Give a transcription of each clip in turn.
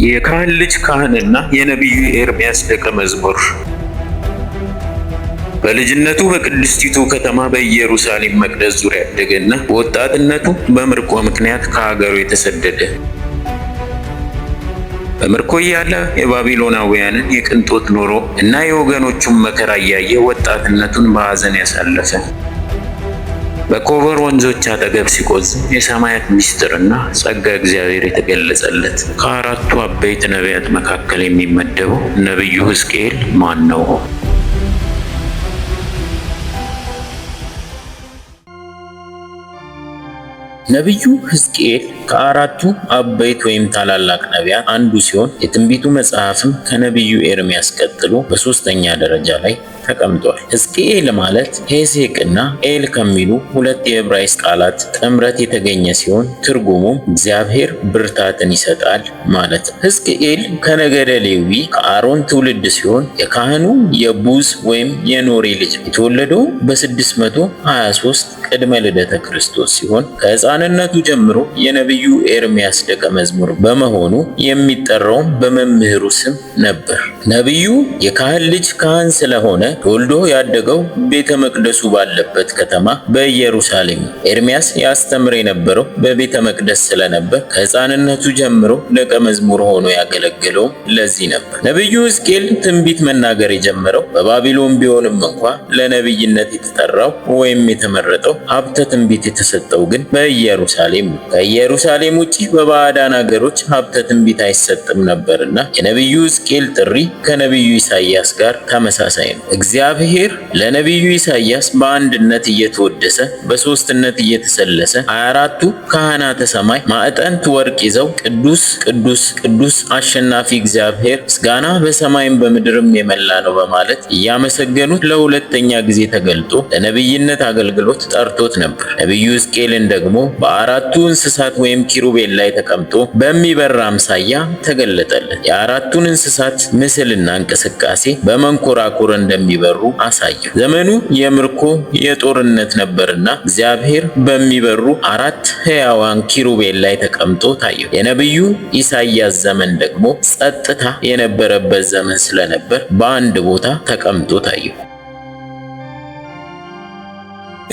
የካህን ልጅ ካህንና የነቢዩ ኤርምያስ ደቀ መዝሙር። በልጅነቱ በቅድስቲቱ ከተማ በኢየሩሳሌም መቅደስ ዙሪያ ያደገና በወጣትነቱ በምርኮ ምክንያት ከሀገሩ የተሰደደ። በምርኮ እያለ የባቢሎናውያንን የቅንጦት ኑሮ እና የወገኖቹን መከራ እያየ ወጣትነቱን በሐዘን ያሳለፈ። በኮበር ወንዞች አጠገብ ሲቆዝም የሰማያት ምስጢርና ጸጋ እግዚአብሔር የተገለጸለት ከአራቱ አበይት ነቢያት መካከል የሚመደበው ነቢዩ ሕዝቅኤል ማን ነው? ነቢዩ ሕዝቅኤል ከአራቱ አበይት ወይም ታላላቅ ነቢያት አንዱ ሲሆን የትንቢቱ መጽሐፍም ከነቢዩ ኤርምያስ ቀጥሎ በሶስተኛ ደረጃ ላይ ተቀምጧል። ሕዝቅኤል ማለት ሄሴቅና ኤል ከሚሉ ሁለት የዕብራይስጥ ቃላት ጥምረት የተገኘ ሲሆን ትርጉሙም እግዚአብሔር ብርታትን ይሰጣል ማለት ነው። ሕዝቅኤል ከነገደ ሌዊ ከአሮን ትውልድ ሲሆን የካህኑ የቡዝ ወይም የኖሬ ልጅ የተወለደው በ623 ቅድመ ልደተ ክርስቶስ ሲሆን ከሕፃንነቱ ጀምሮ የነቢዩ ኤርምያስ ደቀ መዝሙር በመሆኑ የሚጠራውም በመምህሩ ስም ነበር። ነቢዩ የካህን ልጅ ካህን ስለሆነ ተወልዶ ያደገው ቤተ መቅደሱ ባለበት ከተማ በኢየሩሳሌም። ኤርምያስ ያስተምር የነበረው በቤተ መቅደስ ስለነበር ከሕፃንነቱ ጀምሮ ደቀ መዝሙር ሆኖ ያገለገለው ለዚህ ነበር። ነቢዩ ሕዝቅኤል ትንቢት መናገር የጀመረው በባቢሎን ቢሆንም እንኳ ለነቢይነት የተጠራው ወይም የተመረጠው ሀብተ ትንቢት የተሰጠው ግን በኢየሩሳሌም ነው። ከኢየሩሳሌም ውጪ በባዕዳን ሀገሮች ሀብተ ትንቢት አይሰጥም ነበርና የነቢዩ ሕዝቅኤል ጥሪ ከነቢዩ ኢሳይያስ ጋር ተመሳሳይ ነው። እግዚአብሔር ለነቢዩ ኢሳይያስ በአንድነት እየተወደሰ በሶስትነት እየተሰለሰ 24ቱ ካህናተ ሰማይ ማዕጠንት ወርቅ ይዘው ቅዱስ ቅዱስ ቅዱስ አሸናፊ እግዚአብሔር ምስጋና በሰማይም በምድርም የመላ ነው በማለት እያመሰገኑት ለሁለተኛ ጊዜ ተገልጦ ለነቢይነት አገልግሎት ጠርቶት ነበር። ነቢዩ ሕዝቅኤልን ደግሞ በአራቱ እንስሳት ወይም ኪሩቤል ላይ ተቀምጦ በሚበራ አምሳያ ተገለጠለት። የአራቱን እንስሳት ምስልና እንቅስቃሴ በመንኮራኩር እንደሚበሩ አሳየው። ዘመኑ የምርኮ የጦርነት ነበርና እግዚአብሔር በሚበሩ አራት ሕያዋን ኪሩቤል ላይ ተቀምጦ ታየው። የነቢዩ ኢሳይያስ ዘመን ደግሞ ጸጥታ የነበረበት ዘመን ስለነበር በአንድ ቦታ ተቀምጦ ታየው።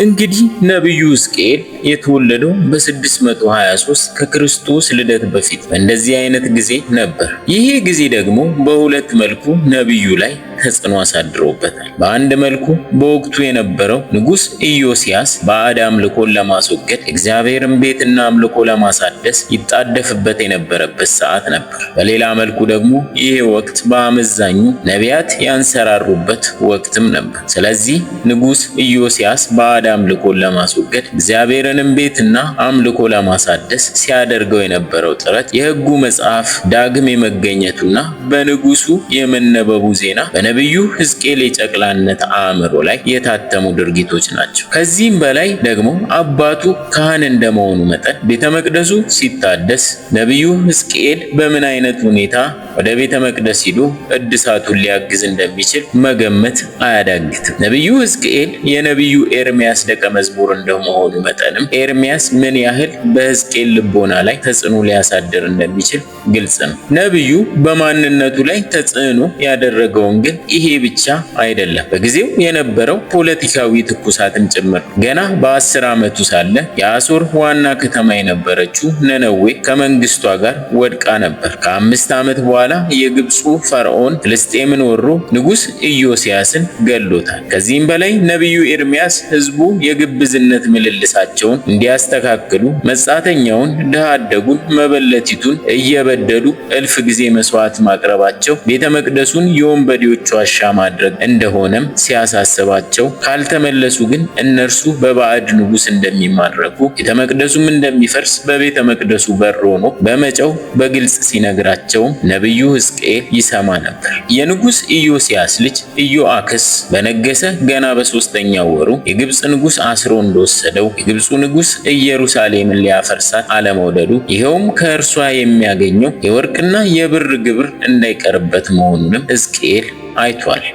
እንግዲህ ነቢዩ ሕዝቅኤል የተወለደው በ623 ከክርስቶስ ልደት በፊት በእንደዚህ አይነት ጊዜ ነበር። ይህ ጊዜ ደግሞ በሁለት መልኩ ነቢዩ ላይ ተጽዕኖ አሳድሮበታል። በአንድ መልኩ በወቅቱ የነበረው ንጉሥ ኢዮስያስ ባዕድ አምልኮን ለማስወገድ እግዚአብሔርን ቤትና አምልኮ ለማሳደስ ይጣደፍበት የነበረበት ሰዓት ነበር። በሌላ መልኩ ደግሞ ይህ ወቅት በአመዛኙ ነቢያት ያንሰራሩበት ወቅትም ነበር። ስለዚህ ንጉሥ ኢዮስያስ ባዕድ አምልኮን ለማስወገድ እግዚአብሔርንም ቤትና አምልኮ ለማሳደስ ሲያደርገው የነበረው ጥረት የሕጉ መጽሐፍ ዳግም የመገኘቱና በንጉሱ የመነበቡ ዜና በነቢዩ ሕዝቅኤል የጨቅላነት አእምሮ ላይ የታተሙ ድርጊቶች ናቸው። ከዚህም በላይ ደግሞ አባቱ ካህን እንደመሆኑ መጠን ቤተ መቅደሱ ሲታደስ ነቢዩ ሕዝቅኤል በምን አይነት ሁኔታ ወደ ቤተ መቅደስ ሂዶ እድሳቱን ሊያግዝ እንደሚችል መገመት አያዳግትም። ነቢዩ ሕዝቅኤል የነቢዩ ኤርምያስ ደቀ መዝሙር እንደመሆኑ መጠንም ኤርምያስ ምን ያህል በሕዝቅኤል ልቦና ላይ ተጽዕኖ ሊያሳድር እንደሚችል ግልጽ ነው። ነቢዩ በማንነቱ ላይ ተጽዕኖ ያደረገውን ግን ይሄ ብቻ አይደለም፣ በጊዜው የነበረው ፖለቲካዊ ትኩሳትም ጭምር። ገና በ10 ዓመቱ ሳለ የአሦር ዋና ከተማ የነበረችው ነነዌ ከመንግስቷ ጋር ወድቃ ነበር። ከ5 ዓመት በኋላ የግብፁ ፈርዖን ፍልስጤምን ወሮ ንጉሥ ኢዮስያስን ገሎታል። ከዚህም በላይ ነቢዩ ኤርምያስ ሕዝቡ የግብዝነት ምልልሳቸውን እንዲያስተካክሉ መጻተኛውን፣ ድሃ አደጉን፣ መበለቲቱን እየበደሉ እልፍ ጊዜ መስዋዕት ማቅረባቸው ቤተ መቅደሱን የወንበዴዎች ዋሻ ማድረግ እንደሆነም ሲያሳስባቸው ካልተመለሱ ግን እነርሱ በባዕድ ንጉሥ እንደሚማረኩ ቤተ መቅደሱም እንደሚፈርስ በቤተ መቅደሱ በር ሆኖ በመጨው በግልጽ ሲነግራቸውም ነቢዩ ሕዝቅኤል ይሰማ ነበር። የንጉሥ ኢዮስያስ ልጅ ኢዮአክስ በነገሰ ገና በ3ኛው ወሩ የግብፅ ንጉሥ አስሮ እንደወሰደው የግብፁ ንጉሥ ኢየሩሳሌምን ሊያፈርሳት አለመውደዱ ይኸውም ከእርሷ የሚያገኘው የወርቅና የብር ግብር እንዳይቀርበት መሆኑንም ሕዝቅኤል አይቷል።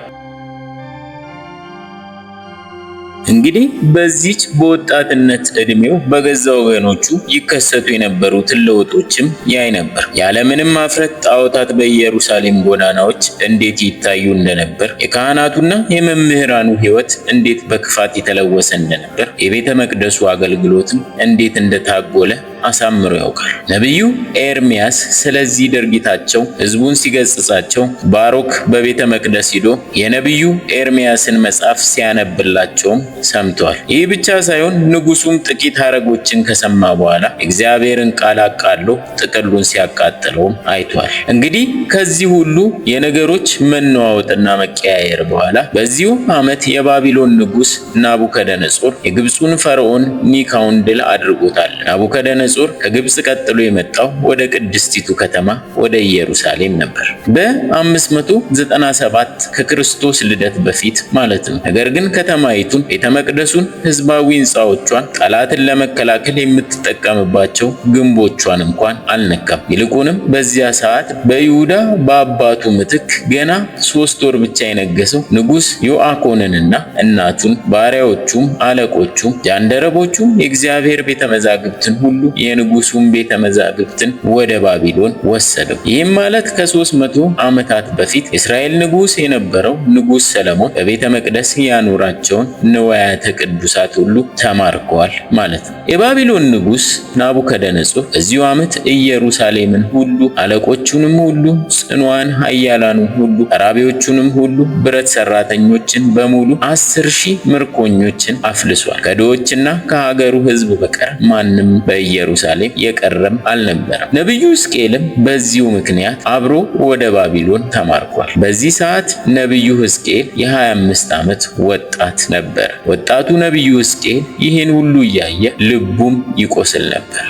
እንግዲህ በዚች በወጣትነት እድሜው በገዛ ወገኖቹ ይከሰቱ የነበሩትን ለውጦችም ያይ ነበር። ያለምንም ማፍረት ጣዖታት በኢየሩሳሌም ጎዳናዎች እንዴት ይታዩ እንደነበር፣ የካህናቱና የመምህራኑ ሕይወት እንዴት በክፋት የተለወሰ እንደነበር፣ የቤተ መቅደሱ አገልግሎትም እንዴት እንደታጎለ አሳምሮ ያውቃል። ነቢዩ ኤርሚያስ ስለዚህ ድርጊታቸው ሕዝቡን ሲገስጻቸው ባሮክ በቤተ መቅደስ ሂዶ የነቢዩ ኤርሚያስን መጽሐፍ ሲያነብላቸውም ሰምቷል። ይህ ብቻ ሳይሆን ንጉሱም ጥቂት ሐረጎችን ከሰማ በኋላ እግዚአብሔርን ቃል አቃሎ ጥቅሉን ሲያቃጥለውም አይቷል። እንግዲህ ከዚህ ሁሉ የነገሮች መነዋወጥና መቀያየር በኋላ በዚሁ ዓመት የባቢሎን ንጉስ ናቡከደነጾር የግብፁን ፈርዖን ኒካውን ድል አድርጎታል። ናቡከደነጾር ከግብፅ ቀጥሎ የመጣው ወደ ቅድስቲቱ ከተማ ወደ ኢየሩሳሌም ነበር በ597 ከክርስቶስ ልደት በፊት ማለት ነው። ነገር ግን ከተማይቱን፣ ቤተ መቅደሱን፣ ህዝባዊ ህንፃዎቿን፣ ጠላትን ለመከላከል የምትጠቀምባቸው ግንቦቿን እንኳን አልነካም። ይልቁንም በዚያ ሰዓት በይሁዳ በአባቱ ምትክ ገና 3 ወር ብቻ የነገሰው ንጉስ ዮአኮንንና እናቱን፣ ባሪያዎቹም፣ አለቆቹም፣ ጃንደረቦቹም የእግዚአብሔር ቤተ መዛግብትን ሁሉ የንጉሱን ቤተ መዛግብትን ወደ ባቢሎን ወሰደው። ይህም ማለት ከ300 ዓመታት በፊት የእስራኤል ንጉስ የነበረው ንጉስ ሰለሞን በቤተ መቅደስ ያኖራቸውን ንዋያተ ቅዱሳት ሁሉ ተማርከዋል ማለት ነው። የባቢሎን ንጉስ ናቡከደነጾር በዚሁ ዓመት ኢየሩሳሌምን ሁሉ፣ አለቆቹንም ሁሉ፣ ጽኑዓን ኃያላኑን ሁሉ፣ ተራቢዎቹንም ሁሉ፣ ብረት ሰራተኞችን በሙሉ 10,000 ምርኮኞችን አፍልሷል። ከድሆችና ከሀገሩ ህዝብ በቀር ማንም በኢየሩሳሌም የቀረም አልነበረም። ነቢዩ ሕዝቅኤልም በዚሁ ምክንያት አብሮ ወደ ባቢሎን ተማርኳል። በዚህ ሰዓት ነቢዩ ሕዝቅኤል የ25 ዓመት ወጣት ነበር። ወጣቱ ነቢዩ ሕዝቅኤል ይህን ሁሉ እያየ ልቡም ይቆስል ነበር።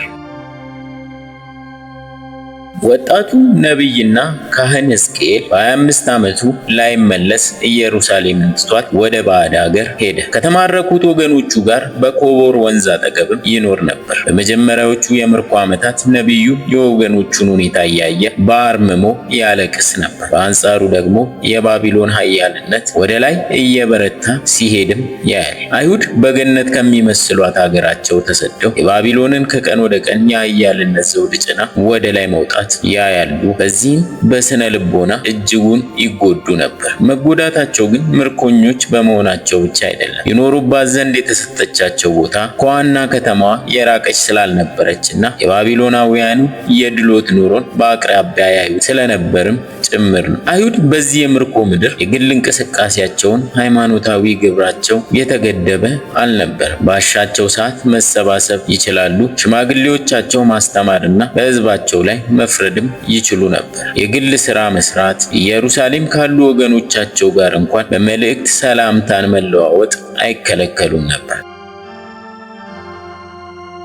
ወጣቱ ነቢይና ካህን ሕዝቅኤል በ25 ዓመቱ ላይመለስ ኢየሩሳሌምን ትቷት ወደ ባዕድ ሀገር ሄደ። ከተማረኩት ወገኖቹ ጋር በኮቦር ወንዝ አጠገብም ይኖር ነበር። በመጀመሪያዎቹ የምርኮ ዓመታት ነቢዩ የወገኖቹን ሁኔታ እያየ በአርምሞ ያለቅስ ነበር። በአንጻሩ ደግሞ የባቢሎን ኃያልነት ወደ ላይ እየበረታ ሲሄድም ያያል። አይሁድ በገነት ከሚመስሏት ሀገራቸው ተሰደው የባቢሎንን ከቀን ወደ ቀን የኃያልነት ዘውድ ጭና ወደ ላይ መውጣት ያያሉ። በዚህም በስነ ልቦና እጅጉን ይጎዱ ነበር። መጎዳታቸው ግን ምርኮኞች በመሆናቸው ብቻ አይደለም። ይኖሩባት ዘንድ የተሰጠቻቸው ቦታ ከዋና ከተማዋ የራቀች ስላልነበረችና የባቢሎናውያኑ የድሎት ኑሮን በአቅራቢያ ያዩ ስለነበርም ጭምር ነው። አይሁድ በዚህ የምርኮ ምድር የግል እንቅስቃሴያቸውን፣ ሃይማኖታዊ ግብራቸው የተገደበ አልነበረም። ባሻቸው ሰዓት መሰባሰብ ይችላሉ። ሽማግሌዎቻቸው ማስተማርና በሕዝባቸው ላይ መፍረድም ይችሉ ነበር። የግል ስራ መስራት፣ ኢየሩሳሌም ካሉ ወገኖቻቸው ጋር እንኳን በመልእክት ሰላምታን መለዋወጥ አይከለከሉም ነበር።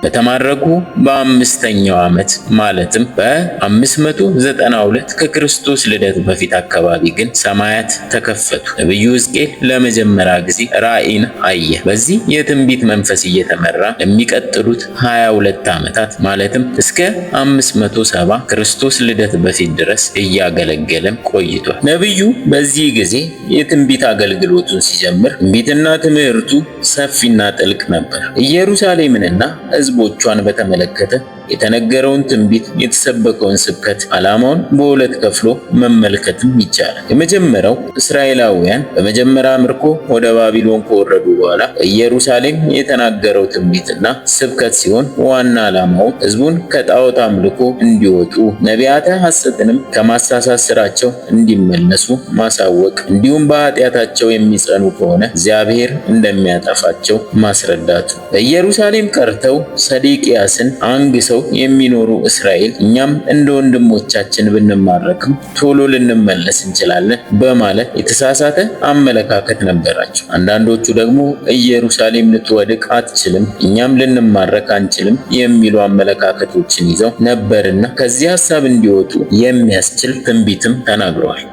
በተማረኩ በ5ኛው ዓመት ማለትም በ592 ከክርስቶስ ልደት በፊት አካባቢ ግን ሰማያት ተከፈቱ። ነቢዩ ሕዝቅኤል ለመጀመሪያ ጊዜ ራእይን አየ። በዚህ የትንቢት መንፈስ እየተመራ ለሚቀጥሉት 22 ዓመታት ማለትም እስከ 570 ክርስቶስ ልደት በፊት ድረስ እያገለገለም ቆይቷል። ነቢዩ በዚህ ጊዜ የትንቢት አገልግሎቱን ሲጀምር ትንቢትና ትምህርቱ ሰፊና ጥልቅ ነበር። ኢየሩሳሌምንና ሕዝቦቿን በተመለከተ የተነገረውን ትንቢት፣ የተሰበከውን ስብከት ዓላማውን በሁለት ከፍሎ መመልከትም ይቻላል። የመጀመሪያው እስራኤላውያን በመጀመሪያ ምርኮ ወደ ባቢሎን ከወረዱ በኋላ በኢየሩሳሌም የተናገረው ትንቢትና ስብከት ሲሆን ዋና ዓላማው ሕዝቡን ከጣዖት አምልኮ እንዲወጡ፣ ነቢያተ ሐሰትንም ከማሳሳት ስራቸው እንዲመለሱ ማሳወቅ፣ እንዲሁም በኃጢአታቸው የሚጸኑ ከሆነ እግዚአብሔር እንደሚያጠፋቸው ማስረዳቱ። በኢየሩሳሌም ቀርተው ሰዴቅያስን አንግሰው የሚኖሩ እስራኤል እኛም እንደ ወንድሞቻችን ብንማረክም ቶሎ ልንመለስ እንችላለን በማለት የተሳሳተ አመለካከት ነበራቸው። አንዳንዶቹ ደግሞ ኢየሩሳሌም ልትወድቅ አትችልም፣ እኛም ልንማረክ አንችልም የሚሉ አመለካከቶችን ይዘው ነበርና ከዚህ ሐሳብ እንዲወጡ የሚያስችል ትንቢትም ተናግረዋል።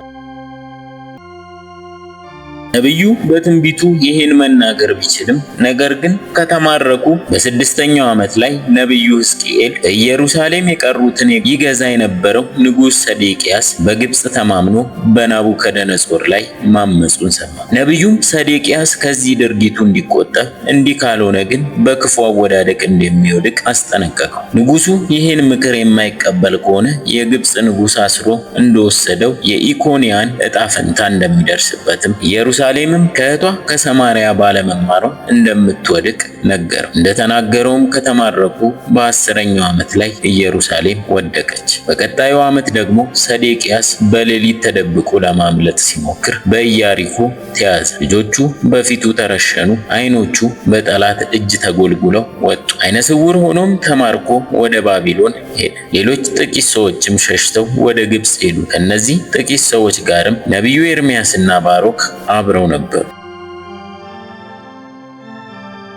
ነቢዩ በትንቢቱ ይህን መናገር ቢችልም ነገር ግን ከተማረኩ በ6ኛው ዓመት ላይ ነቢዩ ሕዝቅኤል በኢየሩሳሌም የቀሩትን ይገዛ የነበረው ንጉሥ ሰዴቅያስ በግብፅ ተማምኖ በናቡከደነጾር ላይ ማመፁን ሰማ። ነቢዩም ሰዴቅያስ ከዚህ ድርጊቱ እንዲቆጠብ፣ እንዲህ ካልሆነ ግን በክፉ አወዳደቅ እንደሚወድቅ አስጠነቀቀው። ንጉሡ ይህን ምክር የማይቀበል ከሆነ የግብፅ ንጉሥ አስሮ እንደወሰደው የኢኮንያን ዕጣ ፈንታ እንደሚደርስበትም ኢየሩሳሌምም ከእህቷ ከሰማርያ ባለመማሯ እንደምትወድቅ ነገረው። እንደተናገረውም ከተማረኩ በ10ኛው ዓመት ላይ ኢየሩሳሌም ወደቀች። በቀጣዩ ዓመት ደግሞ ሰዴቅያስ በሌሊት ተደብቆ ለማምለጥ ሲሞክር በኢያሪኮ ተያዘ። ልጆቹ በፊቱ ተረሸኑ፣ ዓይኖቹ በጠላት እጅ ተጎልጉለው ወጡ። ዓይነ ስውር ሆኖም ተማርኮ ወደ ባቢሎን ሄደ። ሌሎች ጥቂት ሰዎችም ሸሽተው ወደ ግብፅ ሄዱ። ከነዚህ ጥቂት ሰዎች ጋርም ነቢዩ ኤርምያስና ባሮክ አብረው ነበሩ።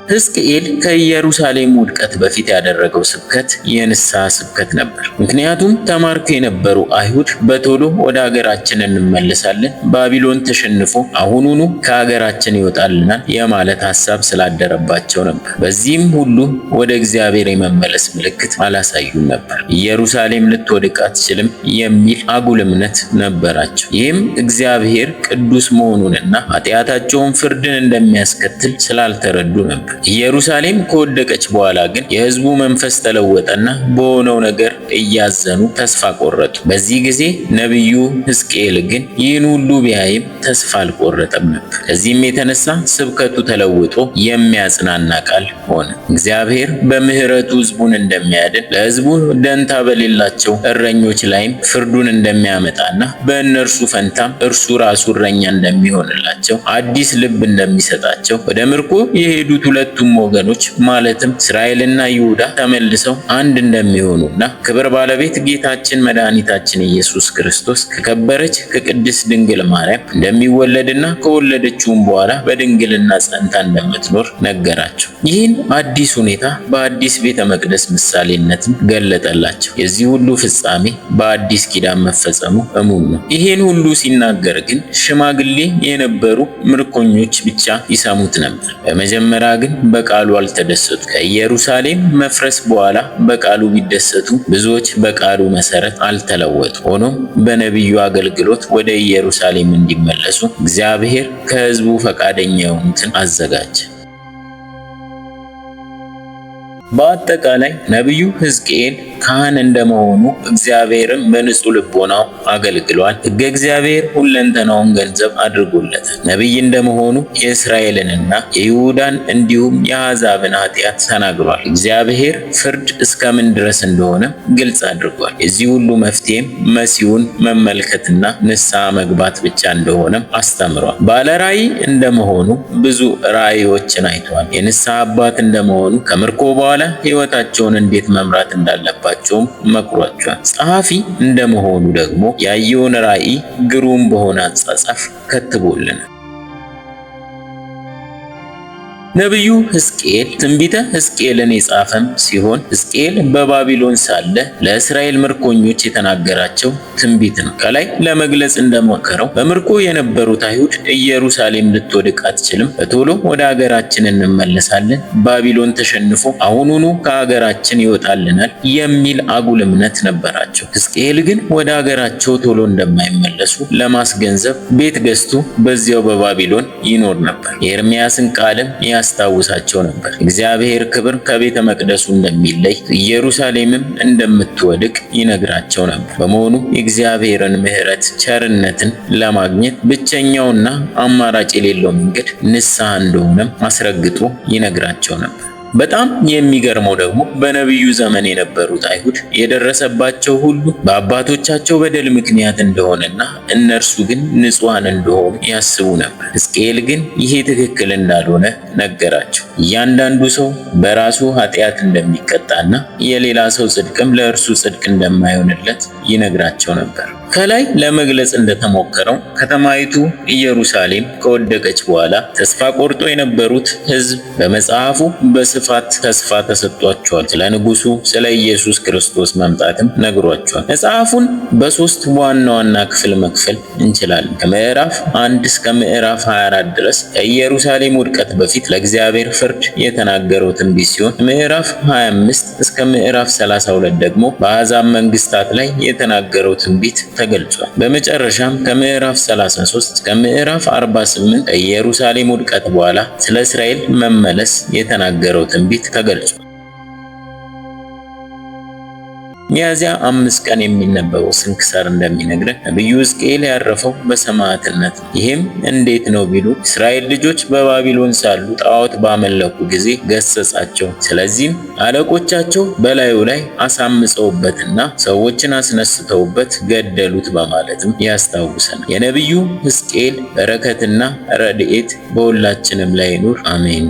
ሕዝቅኤል ከኢየሩሳሌም ውድቀት በፊት ያደረገው ስብከት የንስሐ ስብከት ነበር። ምክንያቱም ተማርከው የነበሩ አይሁድ በቶሎ ወደ ሀገራችን እንመለሳለን፣ ባቢሎን ተሸንፎ አሁኑኑ ከሀገራችን ይወጣልናል የማለት ሐሳብ ስላደረባቸው ነበር። በዚህም ሁሉ ወደ እግዚአብሔር የመመለስ ምልክት አላሳዩም ነበር። ኢየሩሳሌም ልትወድቅ አትችልም የሚል አጉል እምነት ነበራቸው። ይህም እግዚአብሔር ቅዱስ መሆኑንና ኃጢአታቸውን ፍርድን እንደሚያስከትል ስላልተረዱ ነበር። ኢየሩሳሌም ከወደቀች በኋላ ግን የሕዝቡ መንፈስ ተለወጠና በሆነው ነገር እያዘኑ ተስፋ ቆረጡ። በዚህ ጊዜ ነቢዩ ሕዝቅኤል ግን ይህን ሁሉ ቢያይም ተስፋ አልቆረጠም ነበር። ከዚህም የተነሳ ስብከቱ ተለውጦ የሚያጽናና ቃል ሆነ። እግዚአብሔር በምሕረቱ ሕዝቡን እንደሚያድን፣ ለሕዝቡ ደንታ በሌላቸው እረኞች ላይም ፍርዱን እንደሚያመጣና በእነርሱ ፈንታም እርሱ ራሱ እረኛ እንደሚሆንላቸው፣ አዲስ ልብ እንደሚሰጣቸው፣ ወደ ምርኮ የሄዱት ሁለቱም ወገኖች ማለትም እስራኤልና ይሁዳ ተመልሰው አንድ እንደሚሆኑና ክብር ባለቤት ጌታችን መድኃኒታችን ኢየሱስ ክርስቶስ ከከበረች ከቅድስት ድንግል ማርያም እንደሚወለድና ከወለደችውም በኋላ በድንግልና ጸንታ እንደምትኖር ነገራቸው። ይህን አዲስ ሁኔታ በአዲስ ቤተ መቅደስ ምሳሌነትም ገለጠላቸው። የዚህ ሁሉ ፍጻሜ በአዲስ ኪዳን መፈጸሙ እሙን ነው። ይህን ሁሉ ሲናገር ግን ሽማግሌ የነበሩ ምርኮኞች ብቻ ይሰሙት ነበር። በመጀመሪያ ግን በቃሉ አልተደሰቱ። ከኢየሩሳሌም መፍረስ በኋላ በቃሉ ቢደሰቱ ብዙዎች በቃሉ መሰረት አልተለወጡ። ሆኖም በነቢዩ አገልግሎት ወደ ኢየሩሳሌም እንዲመለሱ እግዚአብሔር ከሕዝቡ ፈቃደኛ የሆኑትን አዘጋጀ። በአጠቃላይ ነቢዩ ሕዝቅኤል ካህን እንደመሆኑ እግዚአብሔርን በንጹህ ልቦናው አገልግሏል። ሕገ እግዚአብሔር ሁለንተናውን ገንዘብ አድርጎለታል። ነቢይ እንደመሆኑ የእስራኤልንና የይሁዳን እንዲሁም የአሕዛብን ኃጢአት ተናግሯል። እግዚአብሔር ፍርድ እስከምን ድረስ እንደሆነ ግልጽ አድርጓል። የዚህ ሁሉ መፍትሄም መሲሁን መመልከትና ንስሐ መግባት ብቻ እንደሆነም አስተምሯል። ባለ ራእይ እንደመሆኑ ብዙ ራእዮችን አይተዋል። የንስሐ አባት እንደመሆኑ ከምርኮ በኋላ ሕይወታቸውን እንዴት መምራት እንዳለባቸውም መክሯቸዋል። ጸሐፊ እንደመሆኑ ደግሞ ያየውን ራእይ ግሩም በሆነ አጻጻፍ ከትቦልናል። ነቢዩ ሕዝቅኤል ትንቢተ ሕዝቅኤልን የጻፈም ሲሆን ሕዝቅኤል በባቢሎን ሳለ ለእስራኤል ምርኮኞች የተናገራቸው ትንቢት ነው። ከላይ ለመግለጽ እንደሞከረው በምርኮ የነበሩት አይሁድ ኢየሩሳሌም ልትወድቅ አትችልም፣ በቶሎ ወደ ሀገራችን እንመለሳለን፣ ባቢሎን ተሸንፎ አሁኑኑ ከሀገራችን ይወጣልናል የሚል አጉል እምነት ነበራቸው። ሕዝቅኤል ግን ወደ ሀገራቸው ቶሎ እንደማይመለሱ ለማስገንዘብ ቤት ገዝቶ በዚያው በባቢሎን ይኖር ነበር። የኤርምያስን ቃልም ያስታውሳቸው ነበር። እግዚአብሔር ክብር ከቤተ መቅደሱ እንደሚለይ ኢየሩሳሌምም እንደምትወድቅ ይነግራቸው ነበር። በመሆኑ የእግዚአብሔርን ምሕረት ቸርነትን ለማግኘት ብቸኛውና አማራጭ የሌለው መንገድ ንስሐ እንደሆነም አስረግጦ ይነግራቸው ነበር። በጣም የሚገርመው ደግሞ በነቢዩ ዘመን የነበሩት አይሁድ የደረሰባቸው ሁሉ በአባቶቻቸው በደል ምክንያት እንደሆነና እነርሱ ግን ንጹሐን እንደሆኑ ያስቡ ነበር። ሕዝቅኤል ግን ይሄ ትክክል እንዳልሆነ ነገራቸው። እያንዳንዱ ሰው በራሱ ኃጢአት እንደሚቀጣና የሌላ ሰው ጽድቅም ለእርሱ ጽድቅ እንደማይሆንለት ይነግራቸው ነበር። ከላይ ለመግለጽ እንደተሞከረው ከተማይቱ ኢየሩሳሌም ከወደቀች በኋላ ተስፋ ቆርጦ የነበሩት ሕዝብ በመጽሐፉ በስፋት ተስፋ ተሰጥቷቸዋል። ስለ ንጉሱ ስለ ኢየሱስ ክርስቶስ መምጣትም ነግሯቸዋል። መጽሐፉን በሶስት ዋና ዋና ክፍል መክፈል እንችላለን። ከምዕራፍ 1 እስከ ምዕራፍ 24 ድረስ ከኢየሩሳሌም ውድቀት በፊት ለእግዚአብሔር ፍርድ የተናገረው ትንቢት ሲሆን ምዕራፍ 25 እስከ ምዕራፍ 32 ደግሞ በአሕዛብ መንግስታት ላይ የተናገረው ትንቢት ተገልጿል። በመጨረሻም ከምዕራፍ 33 እስከ ምዕራፍ 48 ከኢየሩሳሌም ውድቀት በኋላ ስለ እስራኤል መመለስ የተናገረው ትንቢት ተገልጿል። ሚያዝያ 5 ቀን የሚነበበው ስንክሳር እንደሚነግረን ነብዩ ሕዝቅኤል ያረፈው በሰማዕትነት ነው። ይህም እንዴት ነው ቢሉ እስራኤል ልጆች በባቢሎን ሳሉ ጣዖት ባመለኩ ጊዜ ገሰጻቸው። ስለዚህም አለቆቻቸው በላዩ ላይ አሳምፀውበትና ሰዎችን አስነስተውበት ገደሉት በማለትም ያስታውሰናል። የነብዩ ሕዝቅኤል በረከትና ረድኤት በሁላችንም ላይ ይኑር፣ አሜን።